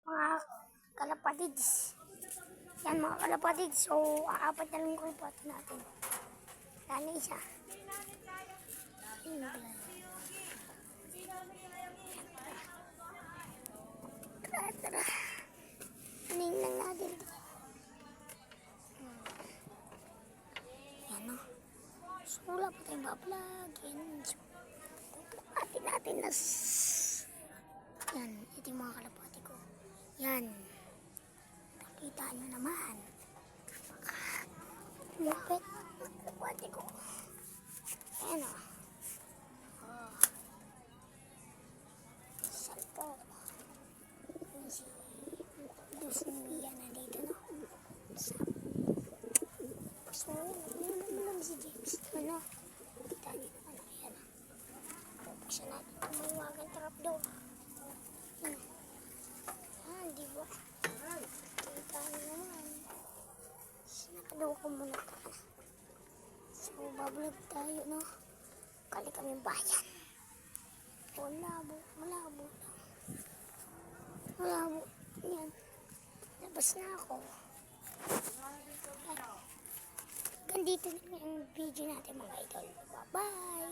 mga kalapatids. Yan mga kalapatids. So, aapat na lang kalapati natin. Sana isa. Tara. Aning lang natin ito. Yan o. So, wala pa tayong bablog. Yan. So, atin natin na. Yan. Ito yung mga kalapati ko. Yan. Nakita nyo naman. Lupit. Kalapati ko. Yan o. Salpo. Yan si Dusumia na dito, no? So, yun naman si James. Ano? Kita niyo naman. Ayan. Buksan natin itong mahiwagang trapdoor. Yan. Yan, di ba? Kita niyo naman. Sinakadaw ko muna ka. So, bablog tayo, no? Kali kami bayan. Malabo lang. Malabo. Yan. Labas na ako. Gandito na yung video natin mga idol. Bye-bye!